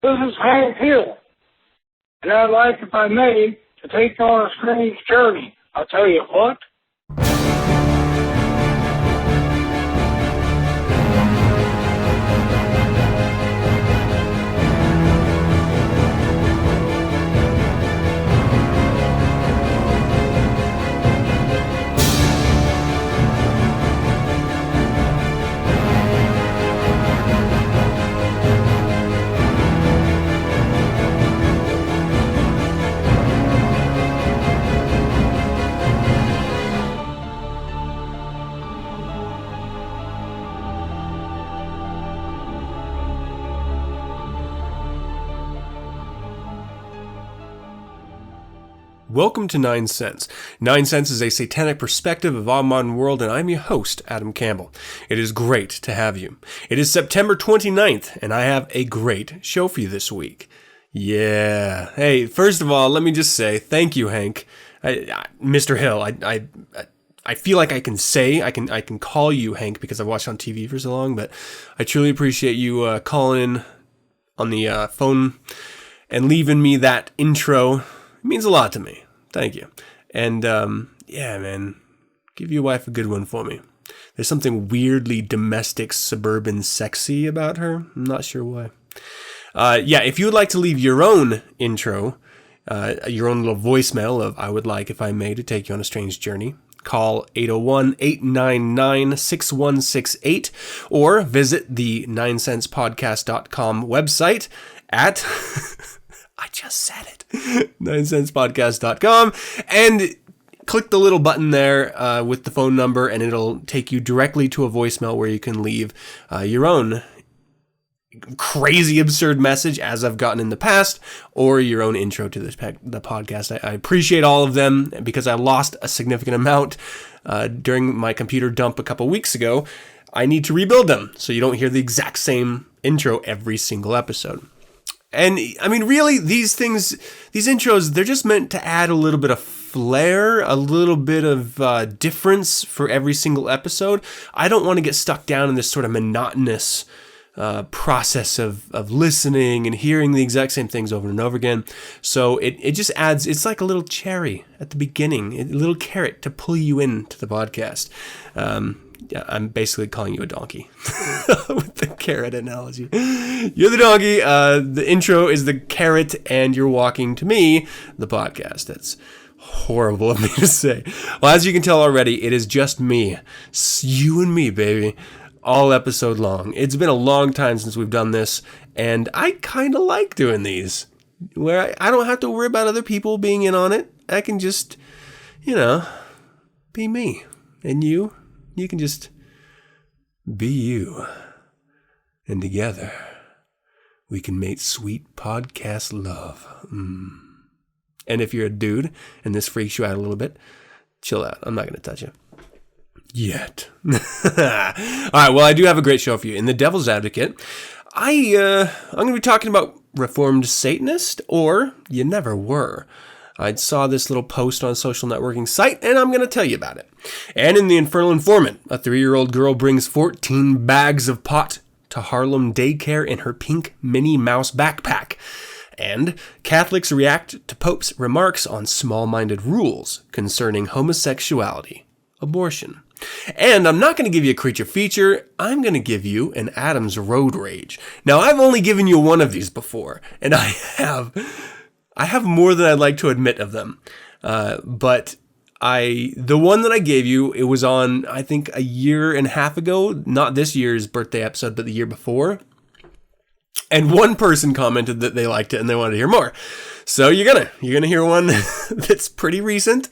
This is Hank Hill, and I'd like, if I may, to take you on a strange journey. I'll tell you what. Welcome to 9sense. 9sense is a satanic perspective of our modern world, and I'm your host, Adam Campbell. It is great to have you. It is September 29th, and I have a great show for you this week. Yeah. Hey, first of all, let me just say thank you, Hank. Mr. Hill, I feel like I can call you Hank because I've watched on TV for so long, but I truly appreciate you calling in on the phone and leaving me that intro. It means a lot to me. Thank you. And, yeah, man, give your wife a good one for me. There's something weirdly domestic, suburban, sexy about her. I'm not sure why. Yeah, if you would like to leave your own intro, your own little voicemail of I would like, if I may, to take you on a strange journey, call 801-899-6168 or visit the 9sensepodcast.com website at... I just said it. 9senspodcast.com, and click the little button there with the phone number, and it'll take you directly to a voicemail where you can leave your own crazy, absurd message, as I've gotten in the past, or your own intro to the podcast. I appreciate all of them because I lost a significant amount during my computer dump a couple weeks ago. I need to rebuild them so you don't hear the exact same intro every single episode. And, I mean, really, these intros, they're just meant to add a little bit of flair, a little bit of difference for every single episode. I don't want to get stuck down in this sort of monotonous process of listening and hearing the exact same things over and over again. So it just adds, it's like a little cherry at the beginning, a little carrot to pull you into the podcast. Yeah, I'm basically calling you a donkey with the carrot analogy. You're the donkey, the intro is the carrot, and you're walking to me, the podcast. That's horrible of me to say. Well, as you can tell already, it is just me. You and me, baby. All episode long. It's been a long time since we've done this, and I kind of like doing these, where I don't have to worry about other people being in on it. I can just, be me. And you can just be you. And together, we can make sweet podcast love. And if you're a dude and this freaks you out a little bit, chill out. I'm not going to touch you. Yet. All right, well, I do have a great show for you. In The Devil's Advocate, I'm going to be talking about Reformed Satanist, or You Never Were. I saw this little post on a social networking site, and I'm going to tell you about it. And in The Infernal Informant, a 3-year-old girl brings 14 bags of pot to Harlem daycare in her pink Minnie Mouse backpack. And Catholics react to Pope's remarks on small-minded rules concerning homosexuality, abortion. And I'm not going to give you a creature feature, I'm going to give you an Adam's Road Rage. Now, I've only given you one of these before, and I have more than I'd like to admit of them. But the one that I gave you, it was on, I think, a year and a half ago, not this year's birthday episode, but the year before. And one person commented that they liked it and they wanted to hear more. So you're gonna hear one that's pretty recent,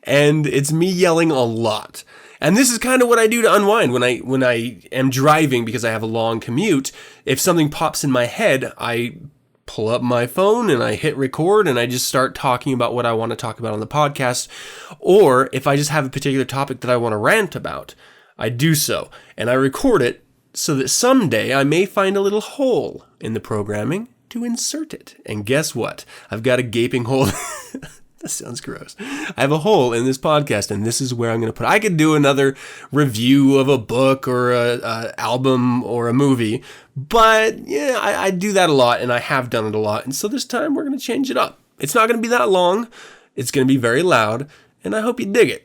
and it's me yelling a lot. And this is kind of what I do to unwind when I am driving because I have a long commute. If something pops in my head, I pull up my phone and I hit record and I just start talking about what I want to talk about on the podcast. Or if I just have a particular topic that I want to rant about, I do so. And I record it so that someday I may find a little hole in the programming to insert it. And guess what? I've got a gaping hole. That sounds gross. I have a hole in this podcast, and this is where I'm going to put it. I could do another review of a book or a album or a movie, but yeah, I do that a lot, and I have done it a lot. And so this time we're going to change it up. It's not going to be that long. It's going to be very loud, and I hope you dig it.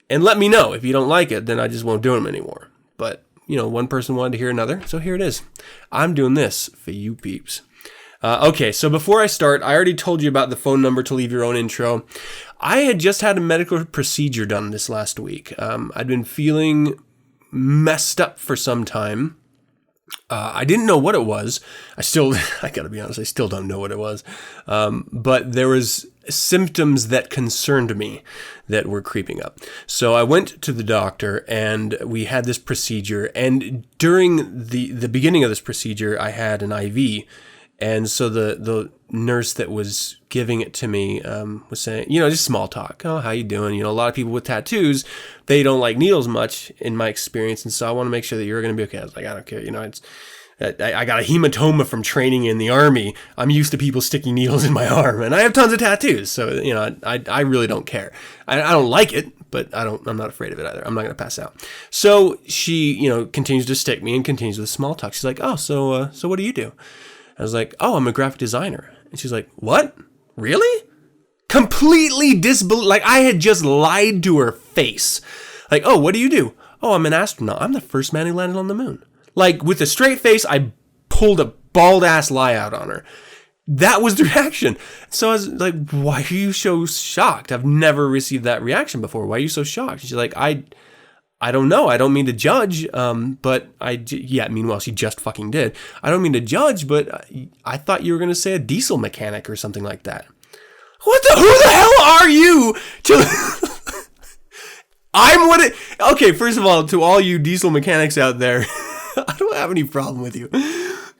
And let me know. If you don't like it, then I just won't do them anymore. But, one person wanted to hear another, so here it is. I'm doing this for you peeps. Okay, so before I start, I already told you about the phone number to leave your own intro. I had just had a medical procedure done this last week. I'd been feeling messed up for some time. I didn't know what it was. I gotta be honest, I still don't know what it was. But there was symptoms that concerned me that were creeping up. So I went to the doctor and we had this procedure. And during the beginning of this procedure, I had an IV. And so the nurse that was giving it to me was saying, just small talk. Oh, how you doing? A lot of people with tattoos, they don't like needles much in my experience. And so I want to make sure that you're going to be okay. I was like, I don't care. I got a hematoma from training in the army. I'm used to people sticking needles in my arm, and I have tons of tattoos. So, I really don't care. I don't like it, but I'm not afraid of it either. I'm not going to pass out. So she, continues to stick me and continues with small talk. She's like, oh, so what do you do? I was like, oh, I'm a graphic designer. And she's like, what? Really? Completely like I had just lied to her face. Like, oh, what do you do? Oh, I'm an astronaut. I'm the first man who landed on the moon. Like, with a straight face, I pulled a bald-ass lie out on her. That was the reaction. So I was like, why are you so shocked? I've never received that reaction before. Why are you so shocked? She's like, I don't know. I don't mean to judge, but meanwhile, she just fucking did. I don't mean to judge, but I thought you were going to say a diesel mechanic or something like that. Who the hell are you? Okay, first of all, to all you diesel mechanics out there, I don't have any problem with you.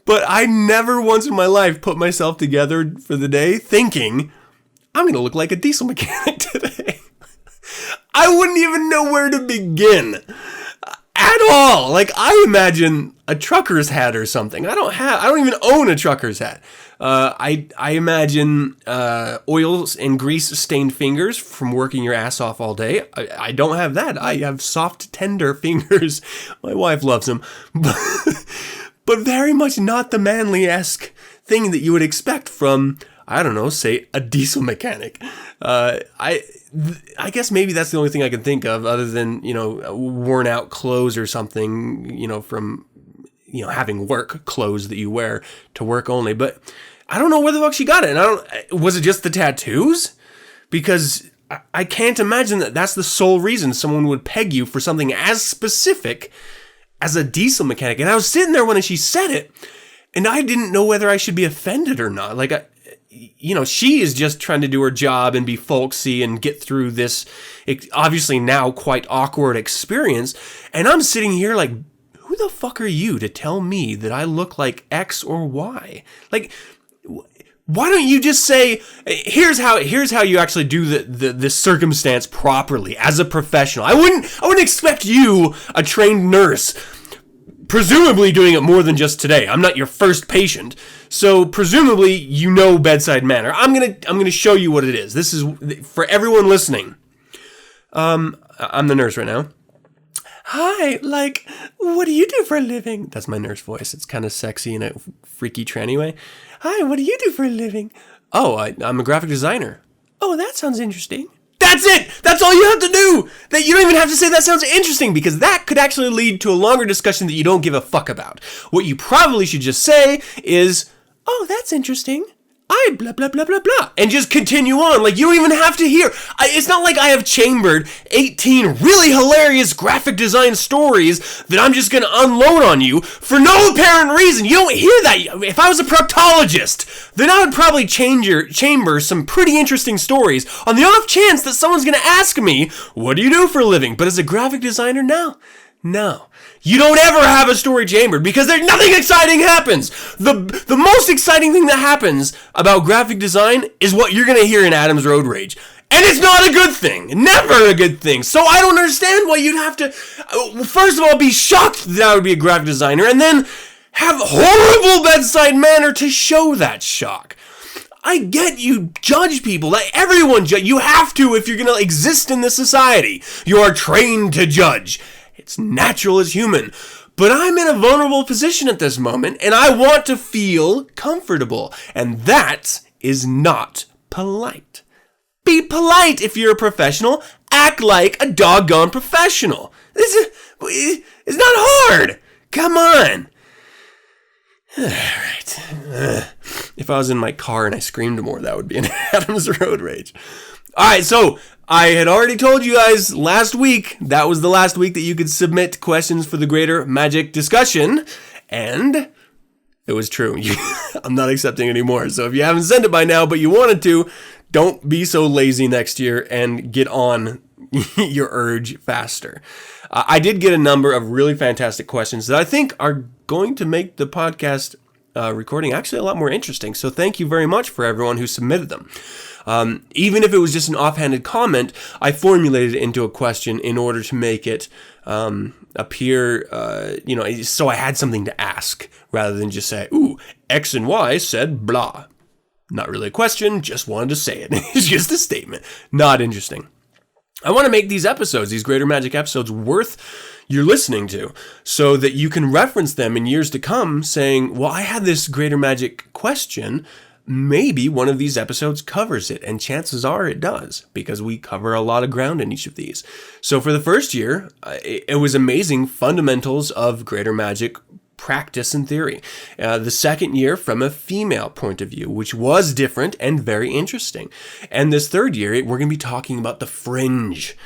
But I never once in my life put myself together for the day thinking, I'm going to look like a diesel mechanic today. I wouldn't even know where to begin at all. Like, I imagine a trucker's hat or something. I don't even own a trucker's hat. I imagine oil and grease stained fingers from working your ass off all day. I don't have that. I have soft, tender fingers. My wife loves them. But very much not the manly-esque thing that you would expect from, I don't know, say a diesel mechanic. I guess maybe that's the only thing I can think of other than, worn out clothes or something, from, having work clothes that you wear to work only. But I don't know where the fuck she got it. And was it just the tattoos? Because I can't imagine that that's the sole reason someone would peg you for something as specific as a diesel mechanic. And I was sitting there when she said it, and I didn't know whether I should be offended or not. Like, she is just trying to do her job and be folksy and get through this obviously now quite awkward experience. And I'm sitting here like, who the fuck are you to tell me that I look like X or Y? Like, why don't you just say, here's how you actually do this circumstance properly as a professional. I wouldn't expect you, a trained nurse, presumably doing it more than just today. I'm not your first patient. So presumably bedside manner. I'm gonna show you what it is. This is for everyone listening. I'm the nurse right now. Hi, what do you do for a living? That's my nurse voice. It's kind of sexy in a freaky tranny way. Hi, what do you do for a living? Oh, I'm a graphic designer. Oh, that sounds interesting. That's it! That's all you have to do! That you don't even have to say that sounds interesting, because that could actually lead to a longer discussion that you don't give a fuck about. What you probably should just say is, oh, that's interesting. I blah, blah, blah, blah, blah. And just continue on. Like, you don't even have to hear. It's not like I have chambered 18 really hilarious graphic design stories that I'm just going to unload on you for no apparent reason. You don't hear that. If I was a proctologist, then I would probably chamber some pretty interesting stories on the off chance that someone's going to ask me, what do you do for a living? But as a graphic designer, no. You don't ever have a story chambered because nothing exciting happens. The most exciting thing that happens about graphic design is what you're going to hear in Adam's Road Rage. And it's not a good thing. Never a good thing. So I don't understand why you'd have to, first of all, be shocked that I would be a graphic designer and then have horrible bedside manner to show that shock. I get you judge people. Like, everyone judge. You have to if you're going to exist in this society. You are trained to judge. It's natural as human. But I'm in a vulnerable position at this moment, and I want to feel comfortable. And that is not polite. Be polite if you're a professional. Act like a doggone professional. It's not hard. Come on. All right. If I was in my car and I screamed more, that would be an Adam's Road Rage. All right, so I had already told you guys last week, that was the last week that you could submit questions for the Greater Magic discussion, and it was true. I'm not accepting anymore. So if you haven't sent it by now, but you wanted to, don't be so lazy next year and get on your urge faster. I did get a number of really fantastic questions that I think are going to make the podcast recording actually a lot more interesting. So thank you very much for everyone who submitted them. Even if it was just an offhanded comment, I formulated it into a question in order to make it appear, so I had something to ask rather than just say, ooh, X and Y said blah. Not really a question, just wanted to say it. It's just a statement. Not interesting. I want to make these episodes, these Greater Magic episodes, worth your listening to so that you can reference them in years to come saying, well, I had this Greater Magic question. Maybe one of these episodes covers it, and chances are it does, because we cover a lot of ground in each of these. So for the first year, it was amazing fundamentals of Greater Magic practice and theory. The second year, from a female point of view, which was different and very interesting. And this third year, we're going to be talking about the fringe,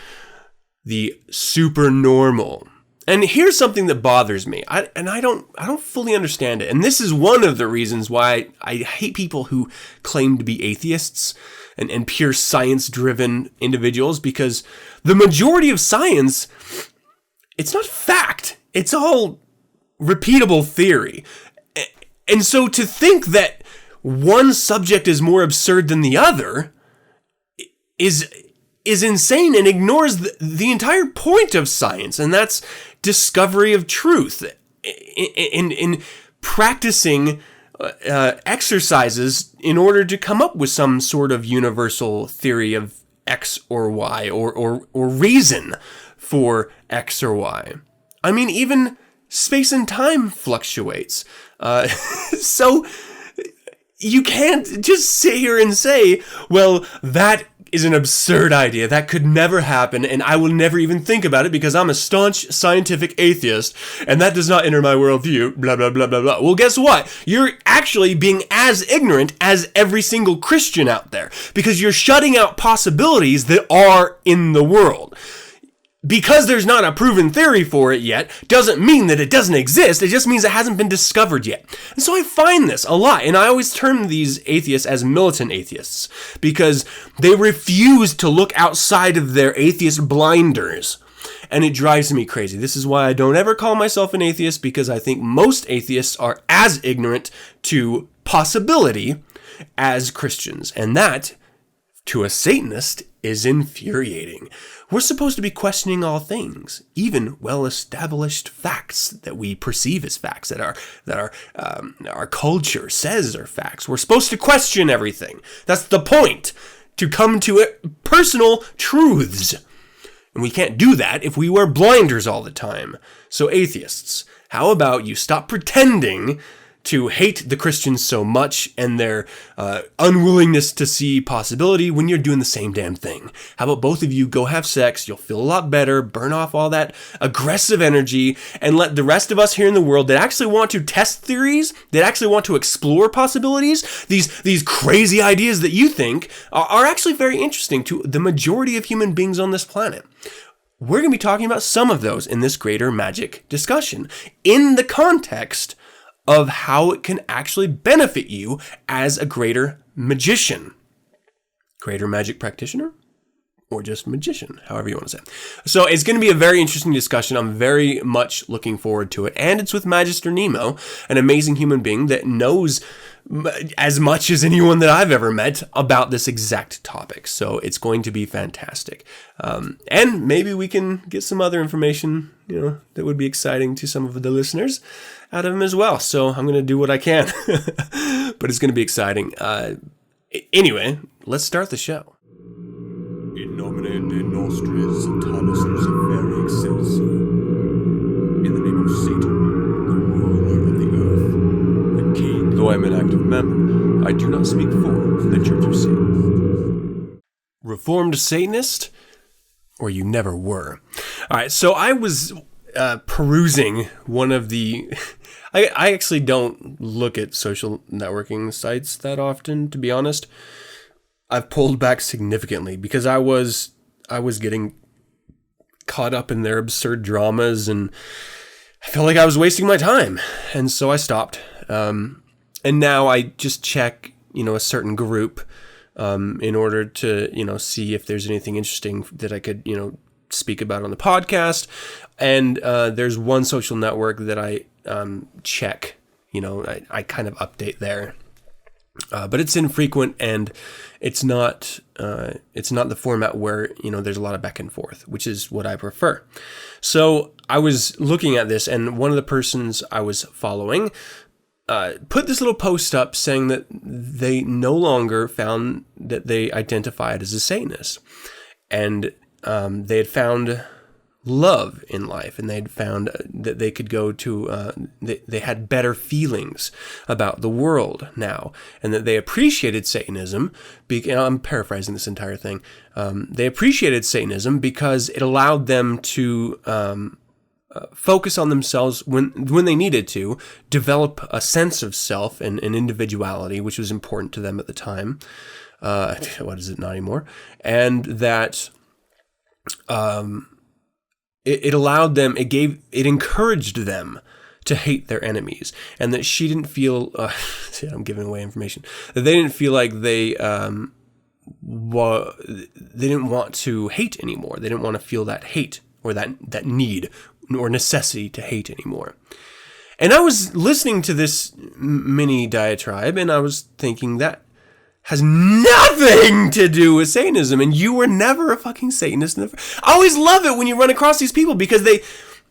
the supernormal. And here's something that bothers me, I don't fully understand it. And this is one of the reasons why I hate people who claim to be atheists and pure science-driven individuals, because the majority of science, it's not fact. It's all repeatable theory. And so to think that one subject is more absurd than the other is insane and ignores the entire point of science, and that's discovery of truth in practicing exercises in order to come up with some sort of universal theory of X or Y or reason for X or Y. I mean, even space and time fluctuates. So you can't just sit here and say, well, that is an absurd idea. That could never happen, and I will never even think about it because I'm a staunch scientific atheist, and that does not enter my worldview, blah, blah, blah, blah, blah. Well, guess what? You're actually being as ignorant as every single Christian out there, because you're shutting out possibilities that are in the world. Because there's not a proven theory for it yet, doesn't mean that it doesn't exist. It just means it hasn't been discovered yet. And so I find this a lot, and I always term these atheists as militant atheists, because they refuse to look outside of their atheist blinders. And it drives me crazy. This is why I don't ever call myself an atheist, because I think most atheists are as ignorant to possibility as Christians. And that, to a Satanist, is infuriating. We're supposed to be questioning all things, even well-established facts that we perceive as facts, that our culture says are facts. We're supposed to question everything. That's the point, to come to personal truths. And we can't do that if we wear blinders all the time. So atheists, how about you stop pretending to hate the Christians so much and their unwillingness to see possibility when you're doing the same damn thing? How about both of you go have sex? You'll feel a lot better, burn off all that aggressive energy, and let the rest of us here in the world that actually want to test theories, that actually want to explore possibilities, these crazy ideas that you think are actually very interesting to the majority of human beings on this planet. We're going to be talking about some of those in this Greater Magic discussion, in the context of how it can actually benefit you as a greater magician. Greater magic practitioner? Or just magician, however you want to say. So it's going to be a very interesting discussion. I'm very much looking forward to it. And it's with Magister Nemo, an amazing human being that knows as much as anyone that I've ever met about this exact topic. So it's going to be fantastic. And maybe we can get some other information, that would be exciting to some of the listeners out of him as well. So I'm going to do what I can. But it's going to be exciting. Anyway, let's start the show. In nomine de nostris Satanis Luciferi Excelsior. In the name of Satan, the ruler of the earth, the king. Though I am an active member, I do not speak for the Church of Satan. Reformed Satanist? Or you never were. Alright, so I was perusing one of the... I actually don't look at social networking sites that often, to be honest. I've pulled back significantly because I was getting caught up in their absurd dramas, and I felt like I was wasting my time, and so I stopped. And now I just check, a certain group in order to, see if there's anything interesting that I could, speak about on the podcast. And there's one social network that I check, I kind of update there. But it's infrequent, and it's not the format where, there's a lot of back and forth, which is what I prefer. So I was looking at this, and one of the persons I was following put this little post up saying that they no longer found that they identified as a Satanist. And they had found love in life, and they'd found that they could go to, they had better feelings about the world now, and that they appreciated Satanism. I'm paraphrasing this entire thing. They appreciated Satanism because it allowed them to focus on themselves when they needed to, develop a sense of self and individuality, which was important to them at the time. What is it? Not anymore. And that it allowed them, it encouraged them to hate their enemies, and that she didn't feel, I'm giving away information, that they didn't feel like they didn't want to hate anymore. They didn't want to feel that hate or that need or necessity to hate anymore. And I was listening to this mini diatribe, and I was thinking that has nothing to do with Satanism, and you were never a fucking Satanist. I always love it when you run across these people, because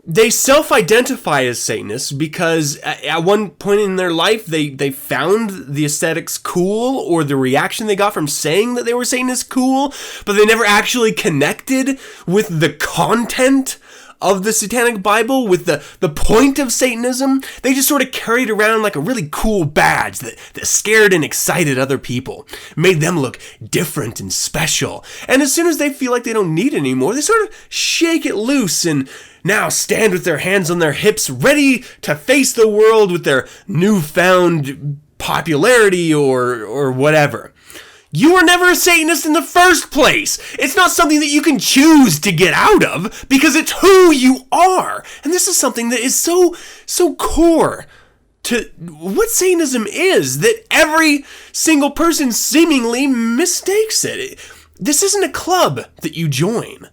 they self-identify as Satanists because at one point in their life they found the aesthetics cool, or the reaction they got from saying that they were Satanists cool, but they never actually connected with the content of the Satanic Bible, with the point of Satanism. They just sort of carried around like a really cool badge that scared and excited other people, made them look different and special. And as soon as they feel like they don't need it anymore, they sort of shake it loose and now stand with their hands on their hips, ready to face the world with their newfound popularity or whatever. You were never a Satanist in the first place. It's not something that you can choose to get out of, because it's who you are. And this is something that is so core to what Satanism is, that every single person seemingly mistakes it. This isn't a club that you join.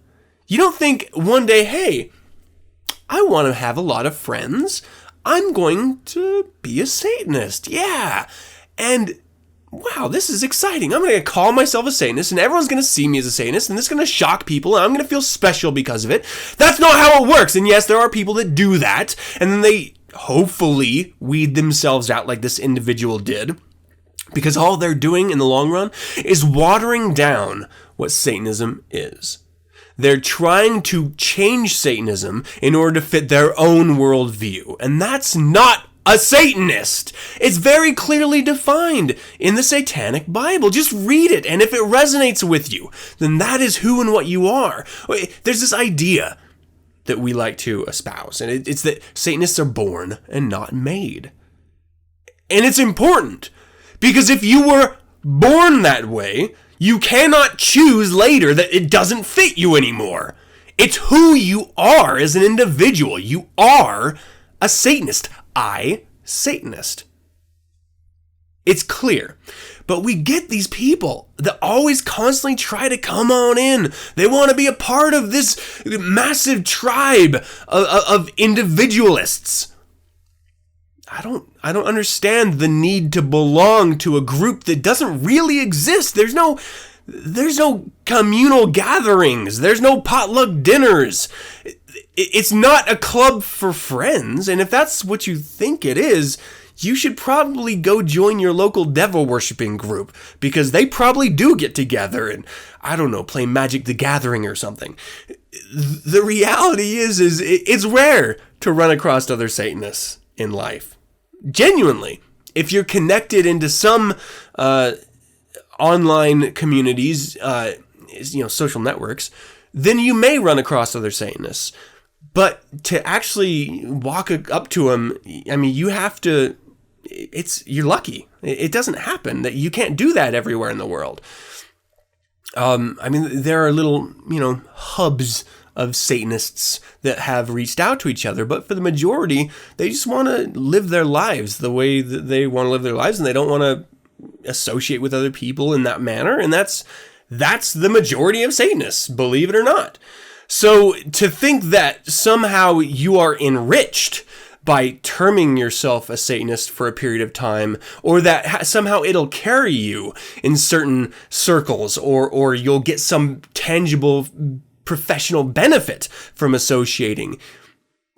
You don't think one day, hey, I want to have a lot of friends. I'm going to be a Satanist. Yeah. And wow, this is exciting. I'm going to call myself a Satanist, and everyone's going to see me as a Satanist, and this is going to shock people, and I'm going to feel special because of it. That's not how it works. And yes, there are people that do that, and then they hopefully weed themselves out like this individual did, because all they're doing in the long run is watering down what Satanism is. They're trying to change Satanism in order to fit their own worldview, and that's not a Satanist. It's very clearly defined in the Satanic Bible. Just read it, and if it resonates with you, then that is who and what you are. There's this idea that we like to espouse, and it's that Satanists are born and not made. And it's important, because if you were born that way, you cannot choose later that it doesn't fit you anymore. It's who you are as an individual. You are a Satanist. Satanist. It's clear. But we get these people that always constantly try to come on in. They want to be a part of this massive tribe of individualists. I don't understand the need to belong to a group that doesn't really exist. There's no communal gatherings. There's no potluck dinners. It's not a club for friends, and if that's what you think it is, you should probably go join your local devil worshipping group, because they probably do get together and, I don't know, play Magic the Gathering or something. The reality is it's rare to run across other Satanists in life. Genuinely. If you're connected into some online communities, social networks, then you may run across other Satanists. But to actually walk up to them, I mean, you have to, you're lucky. It doesn't happen. That you can't do that everywhere in the world. I mean, there are little, hubs of Satanists that have reached out to each other, but for the majority, they just want to live their lives the way that they want to live their lives, and they don't want to associate with other people in that manner, and that's the majority of Satanists, believe it or not. So to think that somehow you are enriched by terming yourself a Satanist for a period of time, or that somehow it'll carry you in certain circles, or you'll get some tangible professional benefit from associating,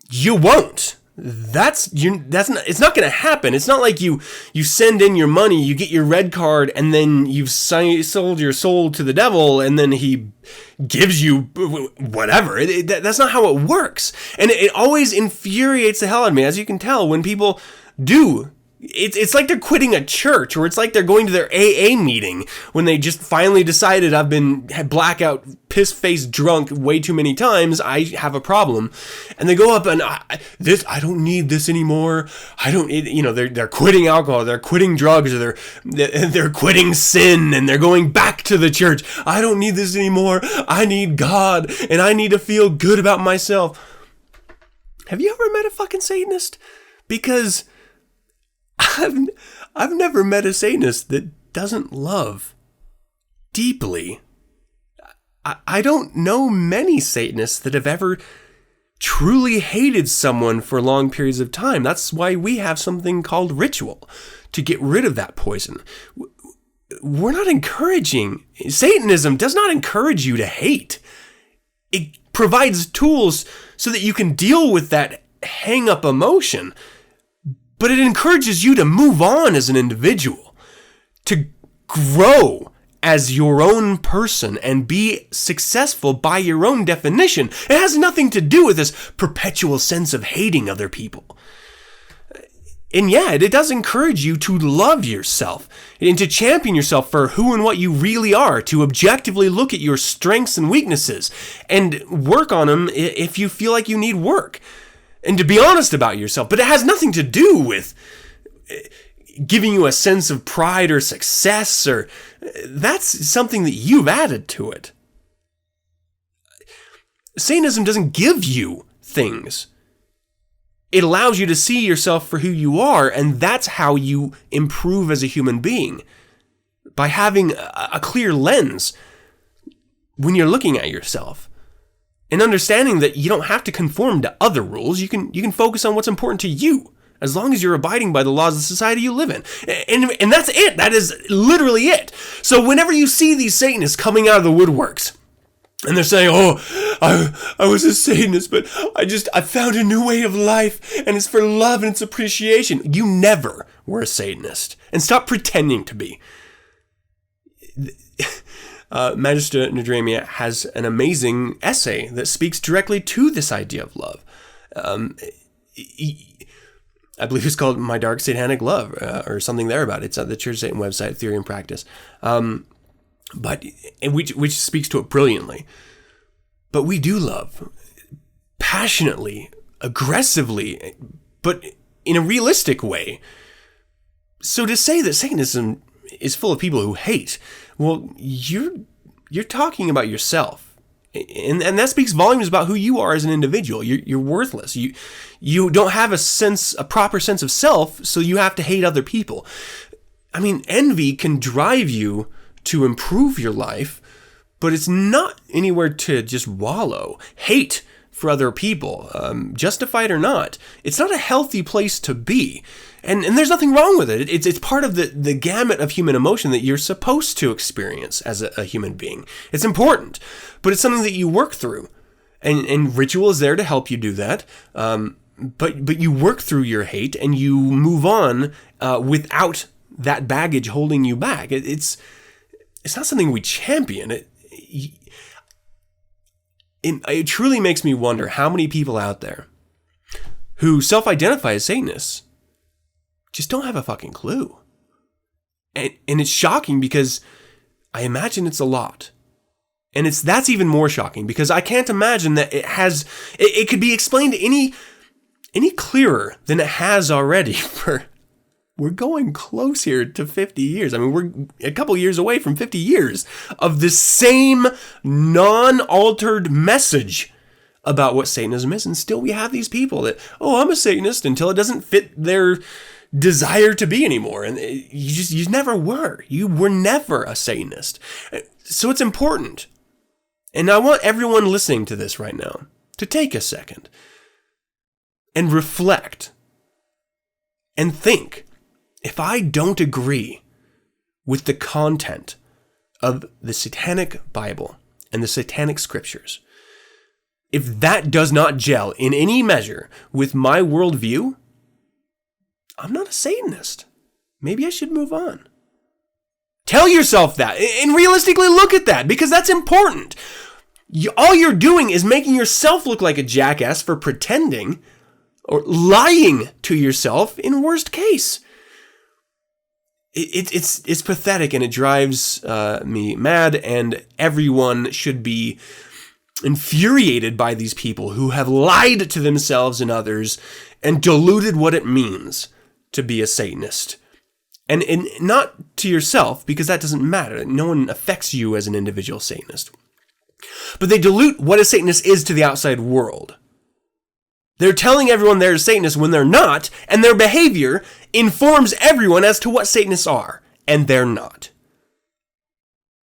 you won't. It's not going to happen. It's not like you send in your money, you get your red card, and then you've sold your soul to the devil, and then he gives you whatever. That's not how it works. And it always infuriates the hell out of me, as you can tell, when people do. It's like they're quitting a church, or it's like they're going to their AA meeting when they just finally decided, I've been blackout, piss-faced drunk way too many times, I have a problem. And they go up and, I don't need this anymore. They're quitting alcohol, they're quitting drugs, or they're quitting sin, and they're going back to the church. I don't need this anymore. I need God, and I need to feel good about myself. Have you ever met a fucking Satanist? Because I've never met a Satanist that doesn't love deeply. I don't know many Satanists that have ever truly hated someone for long periods of time. That's why we have something called ritual, to get rid of that poison. We're not encouraging. Satanism does not encourage you to hate. It provides tools so that you can deal with that hang-up emotion. But it encourages you to move on as an individual, to grow as your own person and be successful by your own definition. It has nothing to do with this perpetual sense of hating other people. And yeah, it does encourage you to love yourself and to champion yourself for who and what you really are, to objectively look at your strengths and weaknesses and work on them if you feel like you need work. And to be honest about yourself, but it has nothing to do with giving you a sense of pride or success, or that's something that you've added to it. Satanism doesn't give you things. It allows you to see yourself for who you are, and that's how you improve as a human being. By having a clear lens when you're looking at yourself. And understanding that you don't have to conform to other rules. You can focus on what's important to you, as long as you're abiding by the laws of the society you live in. And that's it. That is literally it. So whenever you see these Satanists coming out of the woodworks, and they're saying, I was a Satanist, but I found a new way of life, and it's for love and it's appreciation. You never were a Satanist. And stop pretending to be. Magister has an amazing essay that speaks directly to this idea of love. I believe it's called My Dark Satanic Love, or something there about it. It's at the Church of Satan website, Theory and Practice. Which speaks to it brilliantly. But we do love passionately, aggressively, but in a realistic way. So to say that Satanism is full of people who hate, well, you're talking about yourself, and that speaks volumes about who you are as an individual. You're worthless. You don't have a proper sense of self, so you have to hate other people. I mean, envy can drive you to improve your life, but it's not anywhere to just wallow. Hate for other people, justified or not, it's not a healthy place to be. And there's nothing wrong with it. It's part of the gamut of human emotion that you're supposed to experience as a human being. It's important, but it's something that you work through. And ritual is there to help you do that. but you work through your hate and you move on without that baggage holding you back. It's not something we champion. It truly makes me wonder how many people out there who self-identify as Satanists just don't have a fucking clue. And it's shocking because I imagine it's a lot. And that's even more shocking because I can't imagine that it could be explained any clearer than it has already. We're going close here to 50 years. I mean, we're a couple years away from 50 years of the same non-altered message about what Satanism is. And still we have these people that, oh, I'm a Satanist, until it doesn't fit their desire to be anymore. And you never were. You were never a Satanist. So it's important. And I want everyone listening to this right now to take a second and reflect and think. If I don't agree with the content of the Satanic Bible and the Satanic Scriptures, if that does not gel in any measure with my worldview, I'm not a Satanist. Maybe I should move on. Tell yourself that and realistically look at that, because that's important. All you're doing is making yourself look like a jackass for pretending or lying to yourself in worst case. It's pathetic, and it drives me mad, and everyone should be infuriated by these people who have lied to themselves and others and diluted what it means to be a Satanist. And not to yourself, because that doesn't matter. No one affects you as an individual Satanist. But they dilute what a Satanist is to the outside world. They're telling everyone they're a Satanist when they're not, and their behavior informs everyone as to what Satanists are, and they're not.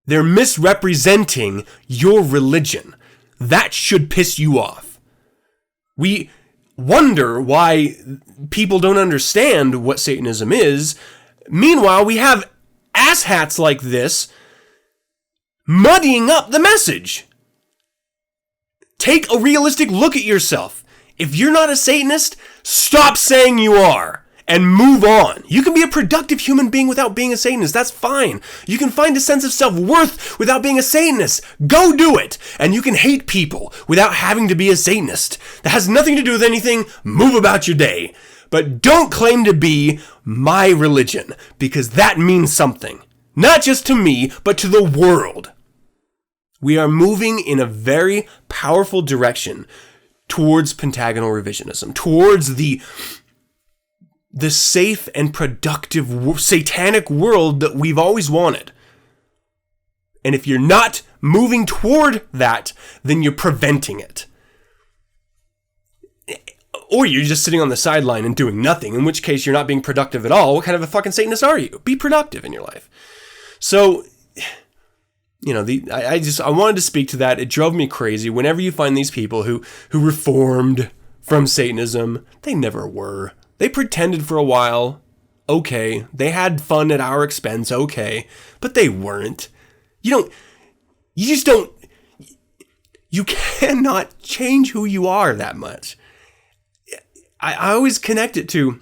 They're misrepresenting your religion. That should piss you off. We wonder why people don't understand what Satanism is. Meanwhile, we have asshats like this muddying up the message. Take a realistic look at yourself. If you're not a Satanist, stop saying you are and move on. You can be a productive human being without being a Satanist. That's fine. You can find a sense of self-worth without being a Satanist. Go do it. And you can hate people without having to be a Satanist. That has nothing to do with anything. Move about your day. But don't claim to be my religion, because that means something. Not just to me, but to the world. We are moving in a very powerful direction towards pentagonal revisionism, towards the safe and productive satanic world that we've always wanted. And if you're not moving toward that, then you're preventing it. Or you're just sitting on the sideline and doing nothing, in which case you're not being productive at all. What kind of a fucking Satanist are you? Be productive in your life. So, you know, I wanted to speak to that. It drove me crazy. Whenever you find these people who reformed from Satanism, they never were. They pretended for a while. Okay. They had fun at our expense. Okay. But they weren't. You cannot change who you are that much. I always connect it to,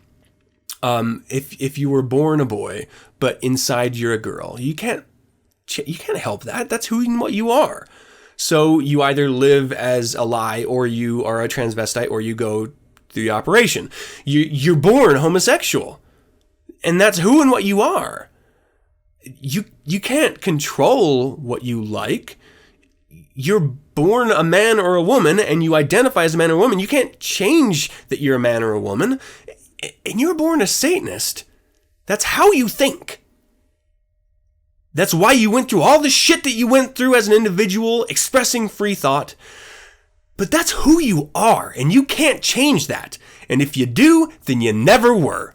if you were born a boy, but inside you're a girl, you can't help that. That's who and what you are. So you either live as a lie, or you are a transvestite, or you go through the operation. You're born homosexual, and that's who and what you are. You can't control what you like. You're born a man or a woman, and you identify as a man or a woman. You can't change that you're a man or a woman. And you're born a Satanist. That's how you think. That's why you went through all the shit that you went through as an individual, expressing free thought. But that's who you are, and you can't change that. And if you do, then you never were.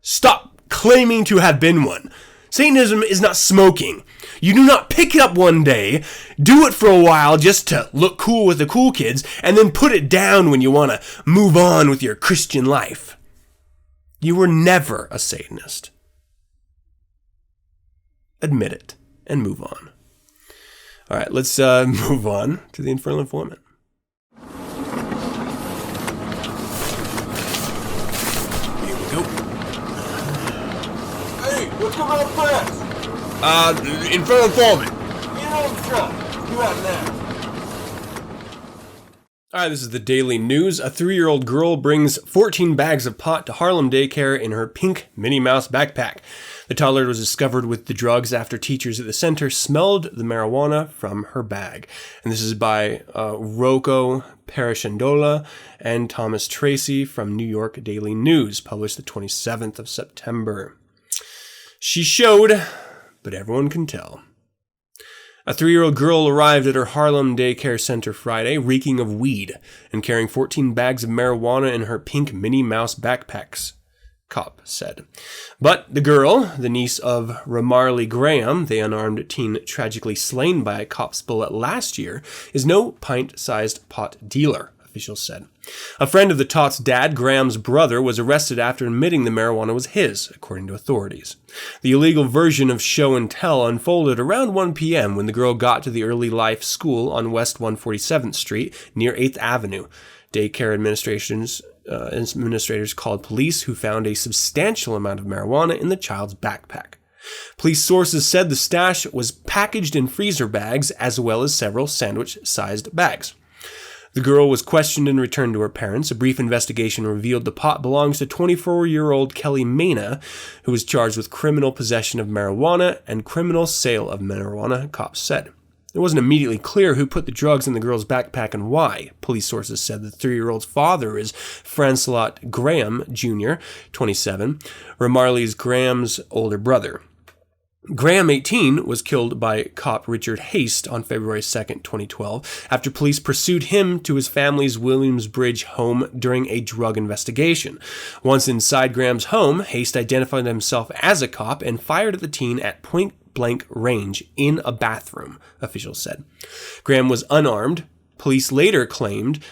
Stop claiming to have been one. Satanism is not smoking. You do not pick it up one day, do it for a while just to look cool with the cool kids, and then put it down when you want to move on with your Christian life. You were never a Satanist. Admit it and move on. All right, let's move on to the Infernal Informant. What's going on first? Infernal Informant. You know the truck. You out now. All right, this is the Daily News. A 3-year-old girl brings 14 bags of pot to Harlem daycare in her pink Minnie Mouse backpack. The toddler was discovered with the drugs after teachers at the center smelled the marijuana from her bag. And this is by Rocco Parashandola and Thomas Tracy from New York Daily News, published the 27th of September. She showed, but everyone can tell. A 3-year-old girl arrived at her Harlem daycare center Friday, reeking of weed and carrying 14 bags of marijuana in her pink Minnie Mouse backpacks, cop said. But the girl, the niece of Ramarley Graham, the unarmed teen tragically slain by a cop's bullet last year, is no pint-sized pot dealer, officials said. A friend of the tot's dad, Graham's brother, was arrested after admitting the marijuana was his, according to authorities. The illegal version of show and tell unfolded around 1 p.m. when the girl got to the Early Life School on West 147th Street near 8th Avenue. Daycare administrators called police, who found a substantial amount of marijuana in the child's backpack. Police sources said the stash was packaged in freezer bags as well as several sandwich-sized bags. The girl was questioned and returned to her parents. A brief investigation revealed the pot belongs to 24-year-old Kelly Mena, who was charged with criminal possession of marijuana and criminal sale of marijuana, cops said. It wasn't immediately clear who put the drugs in the girl's backpack and why. Police sources said the 3-year-old's father is Francelot Graham, Jr., 27, Ramarley's Graham's older brother. Graham, 18, was killed by cop Richard Haste on February 2, 2012, after police pursued him to his family's Williamsbridge home during a drug investigation. Once inside Graham's home, Haste identified himself as a cop and fired at the teen at point-blank range in a bathroom, officials said. Graham was unarmed. Police later claimed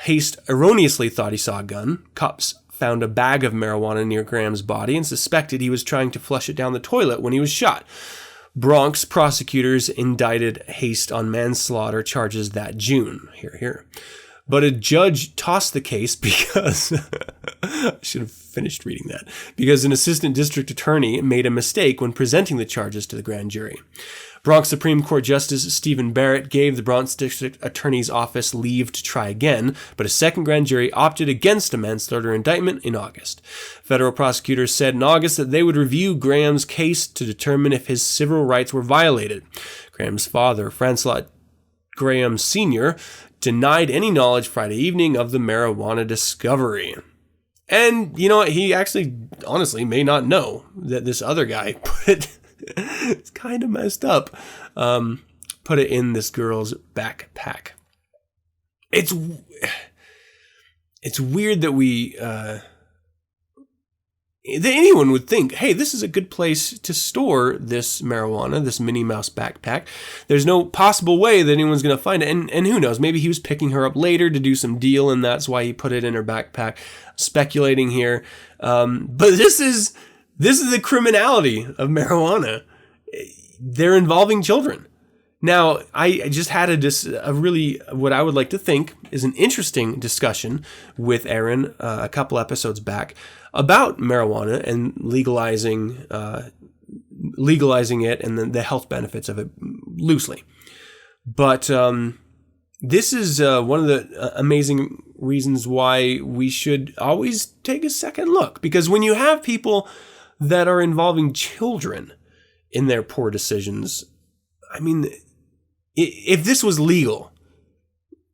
Haste erroneously thought he saw a gun. Cops found a bag of marijuana near Graham's body and suspected he was trying to flush it down the toilet when he was shot. Bronx prosecutors indicted Haste on manslaughter charges that June. Here. But a judge tossed the case because I should have finished reading that. Because an assistant district attorney made a mistake when presenting the charges to the grand jury. Bronx Supreme Court Justice Stephen Barrett gave the Bronx District Attorney's Office leave to try again, but a second grand jury opted against a manslaughter indictment in August. Federal prosecutors said in August that they would review Graham's case to determine if his civil rights were violated. Graham's father, Francelot Graham Sr., denied any knowledge Friday evening of the marijuana discovery. And, you know what, he actually, honestly, may not know that this other guy put it... It's kind of messed up. Put it in this girl's backpack. It's weird that that anyone would think, hey, this is a good place to store this marijuana, this Minnie Mouse backpack. There's no possible way that anyone's going to find it. And who knows, maybe he was picking her up later to do some deal, and that's why he put it in her backpack. Speculating here. But this is the criminality of marijuana. They're involving children. Now, I just had a really, what I would like to think is an interesting discussion with Aaron a couple episodes back about marijuana and legalizing it and the health benefits of it loosely. But this is one of the amazing reasons why we should always take a second look. Because when you have people that are involving children in their poor decisions, I mean, if this was legal,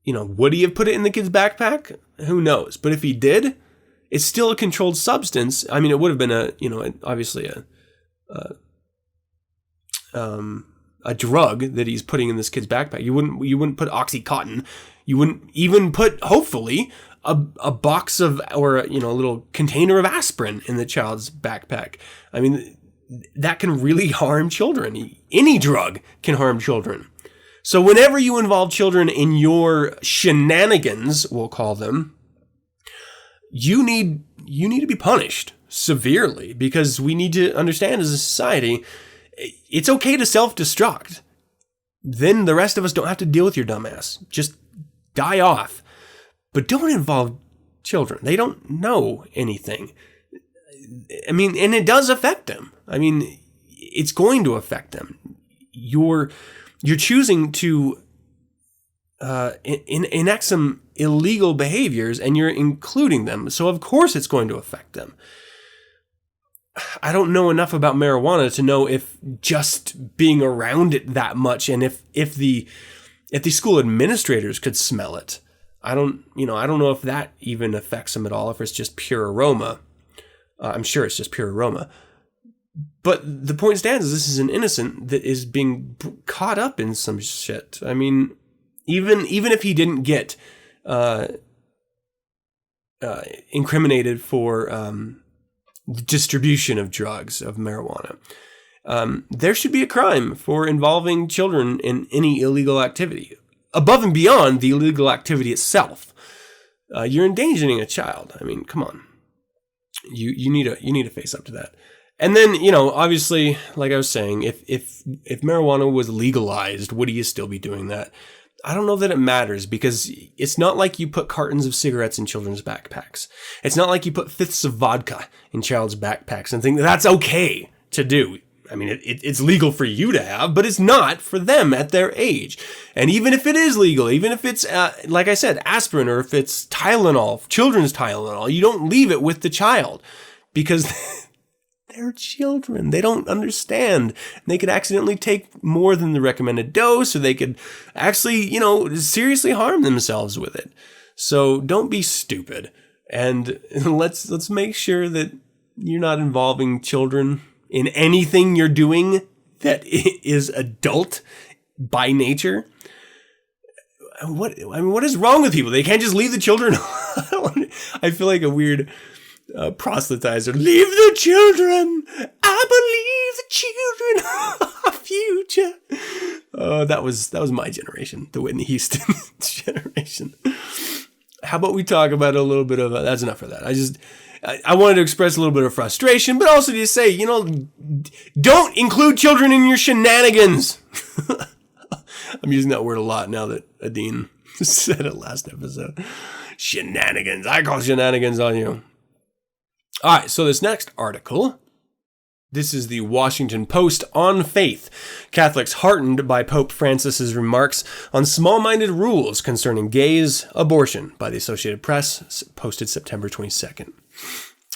would he have put it in the kid's backpack? Who knows? But if he did, it's still a controlled substance. I mean, it would have been obviously a drug that he's putting in this kid's backpack. You wouldn't put OxyContin. You wouldn't even put, hopefully, a box of, or a little container of aspirin in the child's backpack. I mean, that can really harm children. Any drug can harm children. So whenever you involve children in your shenanigans, we'll call them, you need to be punished severely, because we need to understand as a society, it's okay to self-destruct. Then the rest of us don't have to deal with your dumbass. Just die off. But don't involve children. They don't know anything. I mean, and it does affect them. I mean, it's going to affect them. You're choosing to enact some illegal behaviors, and you're including them. So of course it's going to affect them. I don't know enough about marijuana to know if just being around it that much, and if the school administrators could smell it. I don't know if that even affects them at all, if it's just pure aroma. I'm sure it's just pure aroma. But the point stands is this is an innocent that is being caught up in some shit. I mean, even if he didn't get incriminated for distribution of drugs, of marijuana, there should be a crime for involving children in any illegal activity, above and beyond the illegal activity itself. You're endangering a child. I mean, come on. You need to face up to that. And then, obviously, like I was saying, if marijuana was legalized, would you still be doing that? I don't know that it matters, because it's not like you put cartons of cigarettes in children's backpacks. It's not like you put fifths of vodka in child's backpacks and think that's okay to do. I mean, it's legal for you to have, but it's not for them at their age. And even if it is legal, even if it's, like I said, aspirin, or if it's Tylenol, children's Tylenol, you don't leave it with the child, because they're children. They don't understand. They could accidentally take more than the recommended dose, or they could actually, seriously harm themselves with it. So don't be stupid. And let's make sure that you're not involving children in anything you're doing that is adult by nature. What is wrong with people? They can't just leave the children. I feel like a weird proselytizer. Leave the children. I believe the children are future. Oh, that was my generation, the Whitney Houston generation. How about we talk about a little bit of that's enough for that. I wanted to express a little bit of frustration, but also to say, don't include children in your shenanigans. I'm using that word a lot now that Adine said it last episode. Shenanigans. I call shenanigans on you. All right, so this next article, this is the Washington Post on faith. Catholics heartened by Pope Francis's remarks on small-minded rules concerning gays, abortion, by the Associated Press, posted September 22nd.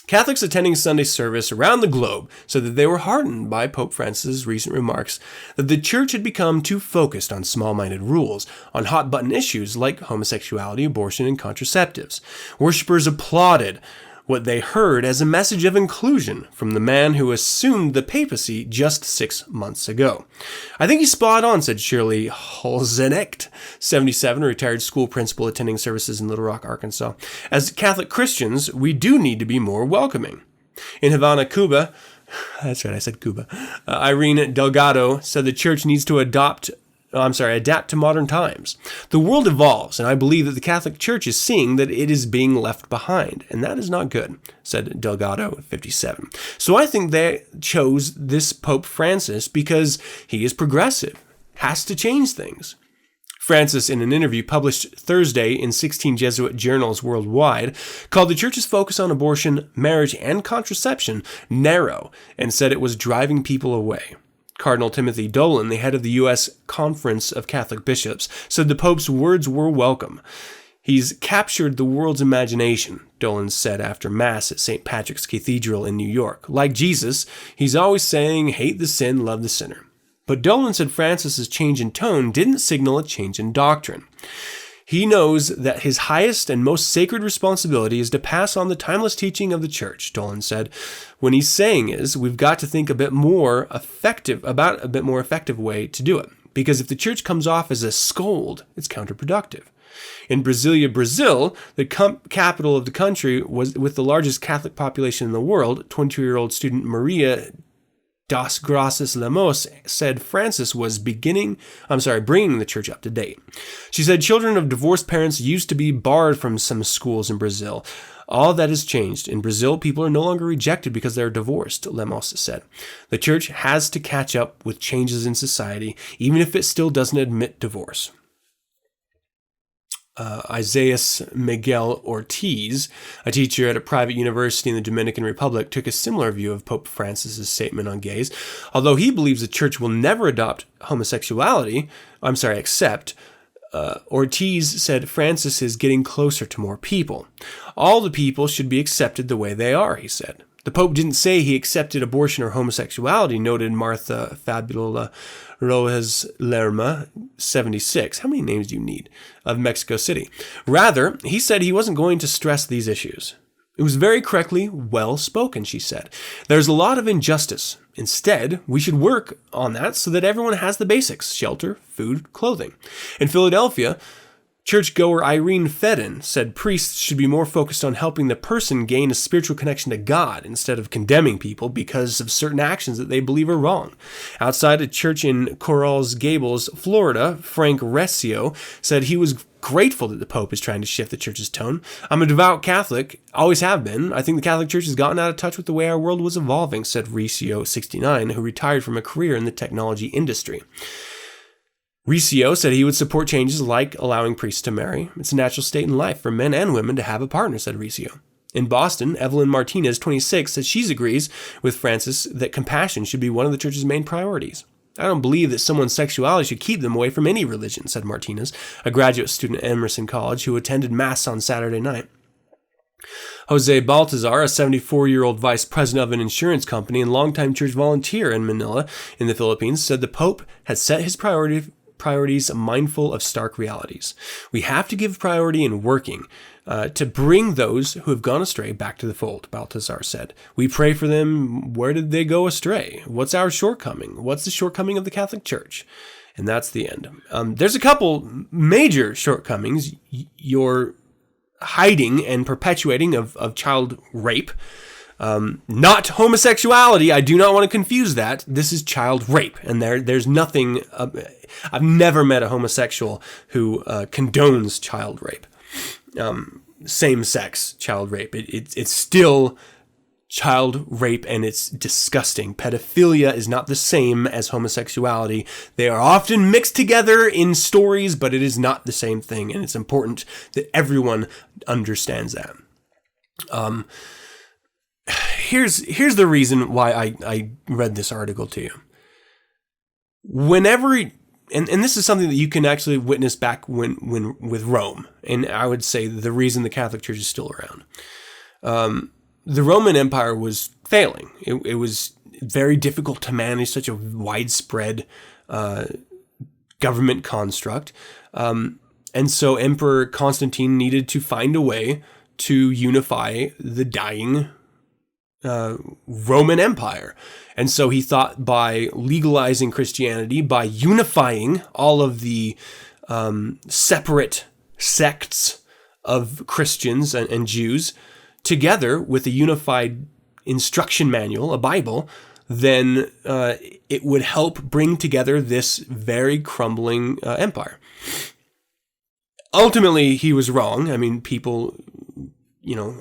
Catholics attending Sunday service around the globe said that they were heartened by Pope Francis's recent remarks that the Church had become too focused on small-minded rules on hot-button issues like homosexuality, abortion, and contraceptives. Worshippers applauded what they heard as a message of inclusion from the man who assumed the papacy just 6 months ago. I think he's spot on, said Shirley Holzenecht, 77, a retired school principal attending services in Little Rock, Arkansas. As Catholic Christians, we do need to be more welcoming. In Havana, Cuba, that's right, I said Cuba, Irene Delgado said the Church needs to adapt to modern times. The world evolves, and I believe that the Catholic Church is seeing that it is being left behind, and that is not good, said Delgado, 57. So I think they chose this Pope Francis because he is progressive, has to change things. Francis, in an interview published Thursday in 16 Jesuit journals worldwide, called the Church's focus on abortion, marriage, and contraception narrow, and said it was driving people away. Cardinal Timothy Dolan, the head of the U.S. Conference of Catholic Bishops, said the Pope's words were welcome. He's captured the world's imagination, Dolan said after Mass at St. Patrick's Cathedral in New York. Like Jesus, he's always saying, hate the sin, love the sinner. But Dolan said Francis's change in tone didn't signal a change in doctrine. He knows that his highest and most sacred responsibility is to pass on the timeless teaching of the Church, Dolan said. What he's saying is we've got to think about a more effective way to do it. Because if the Church comes off as a scold, it's counterproductive. In Brasilia, Brazil, the capital of the country was with the largest Catholic population in the world, 22-year-old student Maria Das Graças Lemos said Francis was bringing the Church up to date. She said children of divorced parents used to be barred from some schools in Brazil. All that has changed. In Brazil, people are no longer rejected because they're divorced, Lemos said. The Church has to catch up with changes in society, even if it still doesn't admit divorce. Isaias Miguel Ortiz, a teacher at a private university in the Dominican Republic, took a similar view of Pope Francis's statement on gays. Although he believes the church will never adopt accept, Ortiz said Francis is getting closer to more people. All the people should be accepted the way they are, he said. The Pope didn't say he accepted abortion or homosexuality, noted Martha Fabiola Rojas Lerma, 76. How many names do you need? Of Mexico City. Rather, he said he wasn't going to stress these issues. It was very correctly well spoken, she said. There's a lot of injustice. Instead, we should work on that so that everyone has the basics: shelter, food, clothing. In Philadelphia, churchgoer Irene Fedden said priests should be more focused on helping the person gain a spiritual connection to God instead of condemning people because of certain actions that they believe are wrong. Outside a church in Coral Gables, Florida, Frank Recio said he was grateful that the Pope is trying to shift the church's tone. I'm a devout Catholic, always have been. I think the Catholic Church has gotten out of touch with the way our world was evolving, said Recio, 69, who retired from a career in the technology industry. Recio said he would support changes like allowing priests to marry. It's a natural state in life for men and women to have a partner, said Recio. In Boston, Evelyn Martinez, 26, said she agrees with Francis that compassion should be one of the church's main priorities. I don't believe that someone's sexuality should keep them away from any religion, said Martinez, a graduate student at Emerson College who attended Mass on Saturday night. Jose Baltazar, a 74-year-old vice president of an insurance company and longtime church volunteer in Manila in the Philippines, said the Pope had set his priorities mindful of stark realities. We have to give priority in working to bring those who have gone astray back to the fold, Baltazar said. We pray for them. Where did they go astray? What's our shortcoming? What's the shortcoming of the Catholic Church? And that's the end. There's a couple major shortcomings. Your hiding and perpetuating of child rape. Not homosexuality. I do not want to confuse that. This is child rape. And there's nothing... I've never met a homosexual who condones child rape. Same-sex child rape. It's still child rape, and it's disgusting. Pedophilia is not the same as homosexuality. They are often mixed together in stories, but it is not the same thing, and it's important that everyone understands that. Here's the reason why I read this article to you. Whenever, and this is something that you can actually witness back when with Rome, and I would say the reason the Catholic Church is still around. The Roman Empire was failing. It was very difficult to manage such a widespread government construct, and so Emperor Constantine needed to find a way to unify the dying Roman Empire. And so he thought by legalizing Christianity, by unifying all of the separate sects of Christians and Jews together with a unified instruction manual, a Bible, then it would help bring together this very crumbling empire. Ultimately, he was wrong. I mean, people...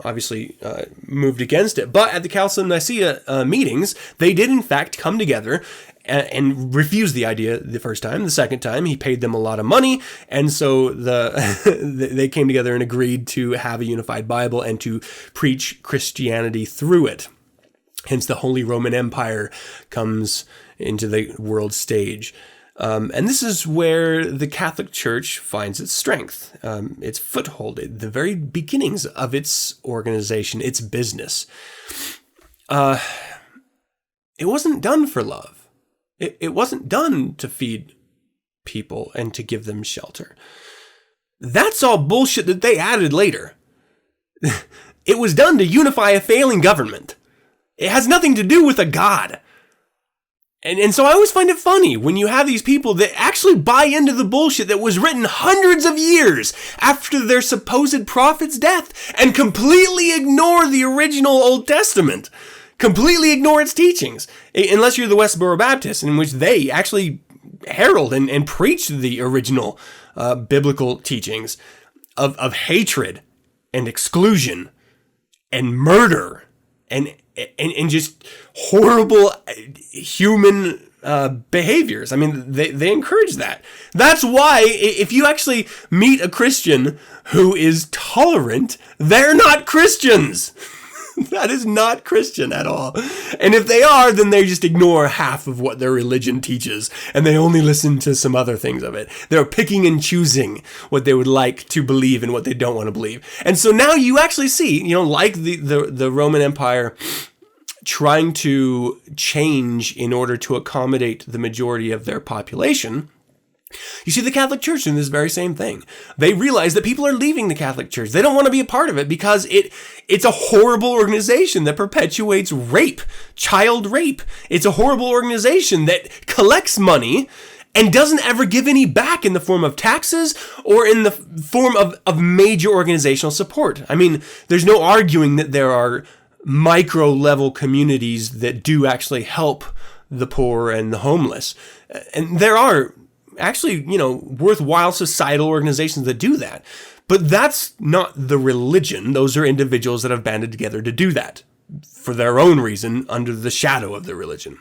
obviously moved against it. But at the Council of Nicaea meetings, they did in fact come together and refuse the idea the first time. The second time, he paid them a lot of money. And so they came together and agreed to have a unified Bible and to preach Christianity through it. Hence, the Holy Roman Empire comes into the world stage. And this is where the Catholic Church finds its strength, its foothold, the very beginnings of its organization, its business. It wasn't done for love. It wasn't done to feed people and to give them shelter. That's all bullshit that they added later. It was done to unify a failing government. It has nothing to do with a god. And so I always find it funny when you have these people that actually buy into the bullshit that was written hundreds of years after their supposed prophet's death and completely ignore the original Old Testament, completely ignore its teachings, unless you're the Westboro Baptists, in which they actually herald and preach the original biblical teachings of hatred and exclusion and murder and just horrible human behaviors. I mean, they encourage that. That's why if you actually meet a Christian who is tolerant, they're not Christians. That is not Christian at all. And if they are, then they just ignore half of what their religion teaches, and they only listen to some other things of it. They're picking and choosing what they would like to believe and what they don't want to believe. And so now you actually see, like the Roman Empire trying to change in order to accommodate the majority of their population, you see the Catholic Church doing this very same thing. They realize that people are leaving the Catholic Church. They don't want to be a part of it because it's a horrible organization that perpetuates rape, child rape. It's a horrible organization that collects money and doesn't ever give any back in the form of taxes or in the form of major organizational support. I mean, there's no arguing that there are micro-level communities that do actually help the poor and the homeless. And there are actually, worthwhile societal organizations that do that. But that's not the religion. Those are individuals that have banded together to do that for their own reason under the shadow of the religion.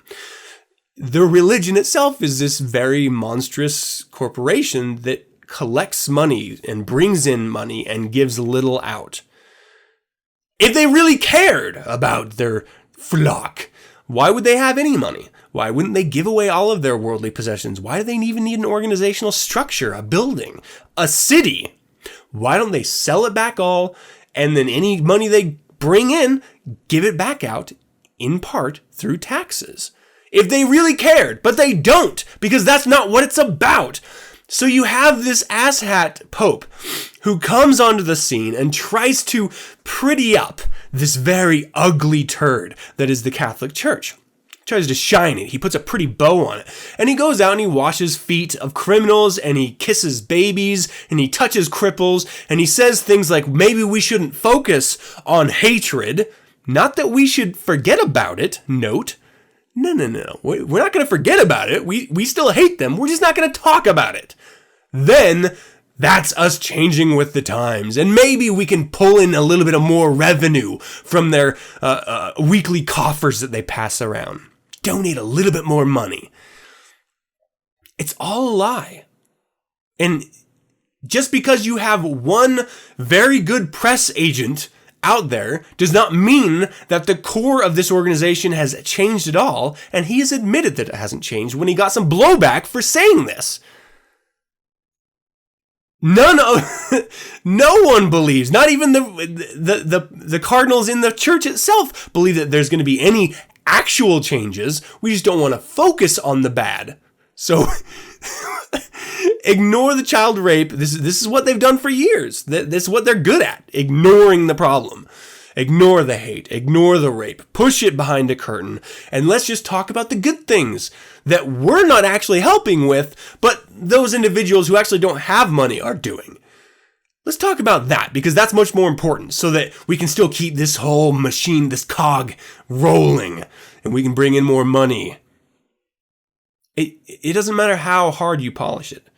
The religion itself is this very monstrous corporation that collects money and brings in money and gives little out. If they really cared about their flock, why would they have any money? Why wouldn't they give away all of their worldly possessions? Why do they even need an organizational structure, a building, a city? Why don't they sell it back all, and then any money they bring in, give it back out, in part, through taxes? If they really cared, but they don't, because that's not what it's about. So you have this asshat pope who comes onto the scene and tries to pretty up this very ugly turd that is the Catholic Church. Tries to shine it. He puts a pretty bow on it. And he goes out and he washes feet of criminals and he kisses babies and he touches cripples and he says things like, maybe we shouldn't focus on hatred. Not that we should forget about it. Note. No. We're not going to forget about it. We still hate them. We're just not going to talk about it. Then that's us changing with the times. And maybe we can pull in a little bit of more revenue from their weekly coffers that they pass around. Donate a little bit more money. It's all a lie. And just because you have one very good press agent out there does not mean that the core of this organization has changed at all. And he has admitted that it hasn't changed when he got some blowback for saying this. No one believes, not even the cardinals in the church itself believe that there's going to be any actual changes. We just don't want to focus on the bad. So ignore the child rape. This is what they've done for years. This is what they're good at, ignoring the problem. Ignore the hate, ignore the rape, push it behind a curtain, and let's just talk about the good things that we're not actually helping with, but those individuals who actually don't have money are doing. Let's talk about that, because that's much more important, so that we can still keep this whole machine, this cog, rolling, and we can bring in more money. It doesn't matter how hard you polish it.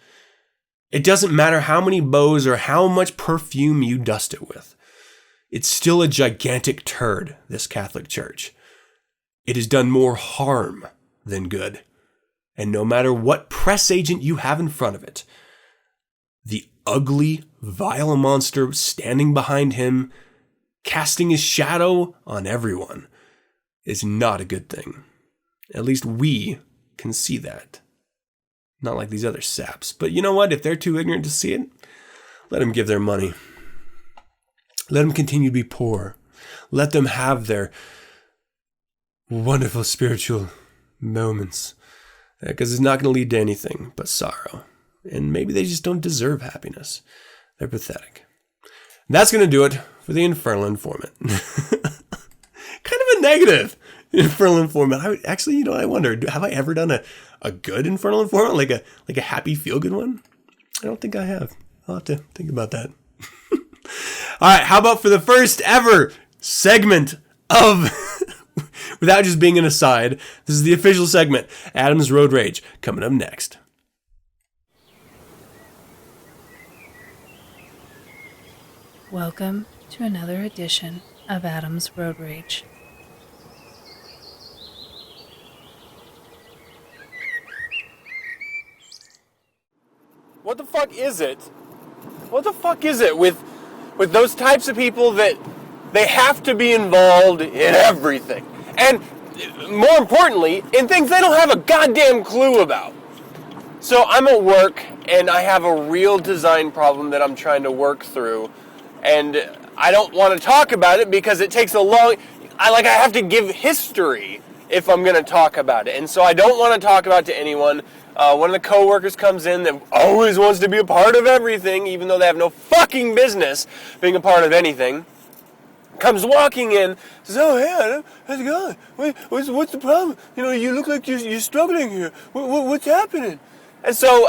It doesn't matter how many bows or how much perfume you dust it with. It's still a gigantic turd, this Catholic Church. It has done more harm than good. And no matter what press agent you have in front of it, the ugly, vile monster standing behind him, casting his shadow on everyone, is not a good thing. At least we can see that. Not like these other saps. But you know what? If they're too ignorant to see it, let them give their money. Let them continue to be poor. Let them have their wonderful spiritual moments. Because it's not going to lead to anything but sorrow. And maybe they just don't deserve happiness. They're pathetic. That's going to do it for the Infernal Informant. Kind of a negative Infernal Informant. I wonder, have I ever done a good Infernal Informant? Like a happy, feel-good one? I don't think I have. I'll have to think about that. All right, how about for the first ever segment of, without just being an aside, this is the official segment, Adam's Road Rage, coming up next. Welcome to another edition of Adam's Road Rage. What the fuck is it? What the fuck is it with those types of people that they have to be involved in everything? And more importantly, in things they don't have a goddamn clue about. So I'm at work and I have a real design problem that I'm trying to work through. And I don't want to talk about it because it takes a long... I have to give history if I'm going to talk about it. And so I don't want to talk about it to anyone. One of the coworkers comes in that always wants to be a part of everything, even though they have no fucking business being a part of anything. Comes walking in, says, "Oh, hey, Adam, how's it going? What's the problem? You look like you're struggling here. What's happening?" And so,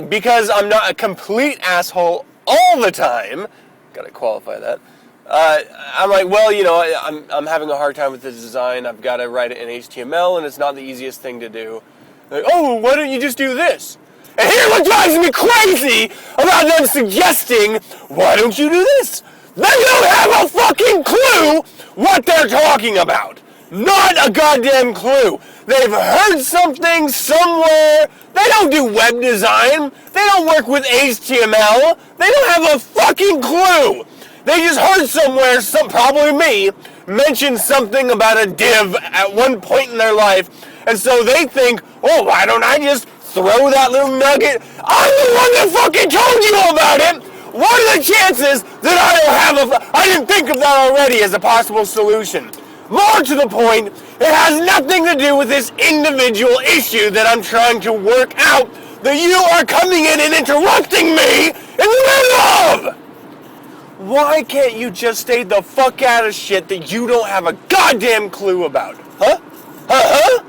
because I'm not a complete asshole all the time, gotta qualify that, I'm like, well, I'm having a hard time with this design. I've got to write it in HTML, and it's not the easiest thing to do. Like, oh, why don't you just do this? And here's what drives me crazy about them suggesting, why don't you do this? They don't have a fucking clue what they're talking about. Not a goddamn clue. They've heard something somewhere. They don't do web design. They don't work with HTML. They don't have a fucking clue. They just heard somewhere, probably me, mention something about a div at one point in their life, and so they think, oh, why don't I just throw that little nugget? I'm the one that fucking told you about it! What are the chances that I didn't think of that already as a possible solution? More to the point, it has nothing to do with this individual issue that I'm trying to work out that you are coming in and interrupting me in the middle of! Why can't you just stay the fuck out of shit that you don't have a goddamn clue about? Huh? Huh?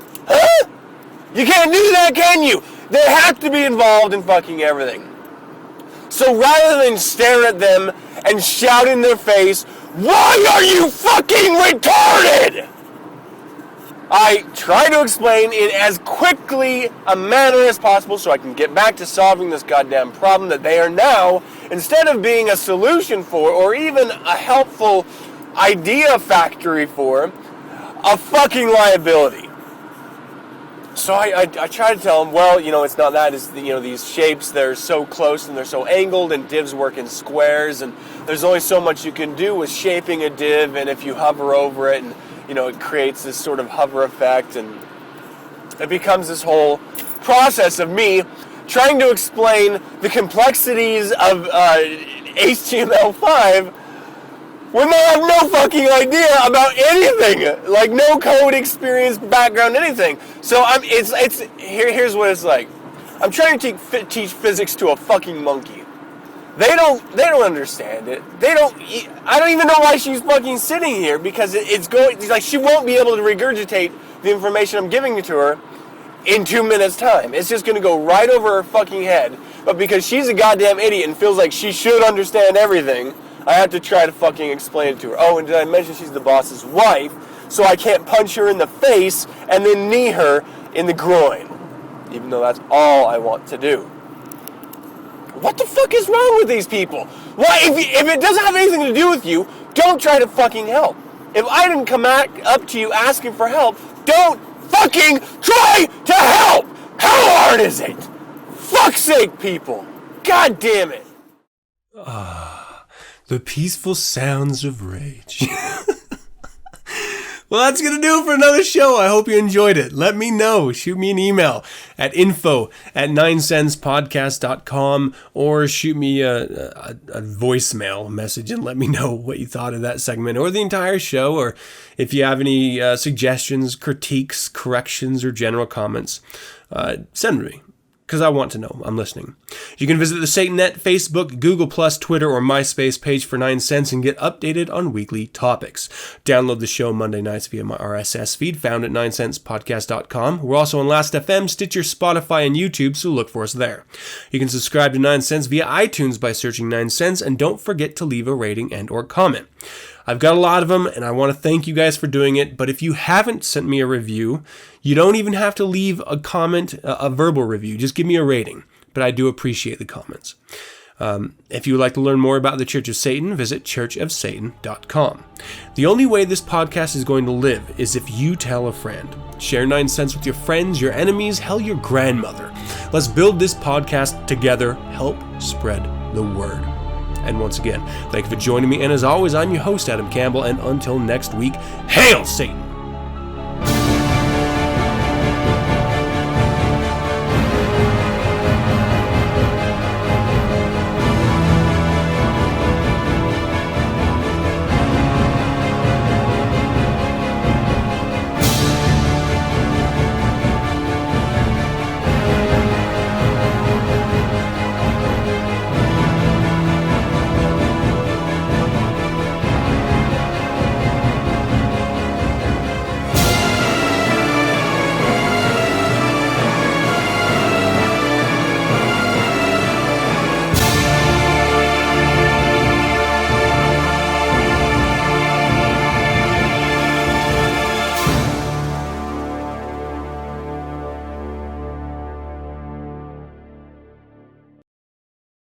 You can't do that, can you? They have to be involved in fucking everything. So rather than stare at them and shout in their face, why are you fucking retarded? I try to explain in as quickly a manner as possible so I can get back to solving this goddamn problem that they are now, instead of being a solution for, or even a helpful idea factory for, a fucking liability. So I try to tell them, well, it's not that. It's, these shapes, they're so close and they're so angled, and divs work in squares, and there's only so much you can do with shaping a div, and if you hover over it, and, it creates this sort of hover effect, and it becomes this whole process of me trying to explain the complexities of HTML5 when they have no fucking idea about anything, like no code experience, background, anything. So here's what it's like. I'm trying to teach physics to a fucking monkey. They don't understand it. I don't even know why she's fucking sitting here, because it's like she won't be able to regurgitate the information I'm giving to her in 2 minutes time. It's just going to go right over her fucking head. But because she's a goddamn idiot and feels like she should understand everything, I have to try to fucking explain it to her. Oh, and did I mention she's the boss's wife, so I can't punch her in the face and then knee her in the groin, even though that's all I want to do. What the fuck is wrong with these people? Why, if it doesn't have anything to do with you, don't try to fucking help. If I didn't come up to you asking for help, don't fucking try to help! How hard is it? Fuck's sake, people! God damn it! The peaceful sounds of rage. Well, that's going to do it for another show. I hope you enjoyed it. Let me know. Shoot me an email at info@9senspodcast.com, or shoot me a voicemail message and let me know what you thought of that segment or the entire show, or if you have any suggestions, critiques, corrections, or general comments, send me, because I want to know. I'm listening. You can visit the Satanet, Facebook, Google+, Twitter, or MySpace page for 9 cents and get updated on weekly topics. Download the show Monday nights via my RSS feed found at 9senspodcast.com. We're also on Last.fm, Stitcher, Spotify, and YouTube, so look for us there. You can subscribe to 9 cents via iTunes by searching 9 cents, and don't forget to leave a rating and or comment. I've got a lot of them, and I want to thank you guys for doing it, but if you haven't sent me a review, you don't even have to leave a comment, a verbal review. Just give me a rating, but I do appreciate the comments. If you would like to learn more about the Church of Satan, visit churchofsatan.com. The only way this podcast is going to live is if you tell a friend. Share 9 cents with your friends, your enemies, hell, your grandmother. Let's build this podcast together, help spread the word. And once again, thank you for joining me. And as always, I'm your host, Adam Campbell. And until next week, hail Satan!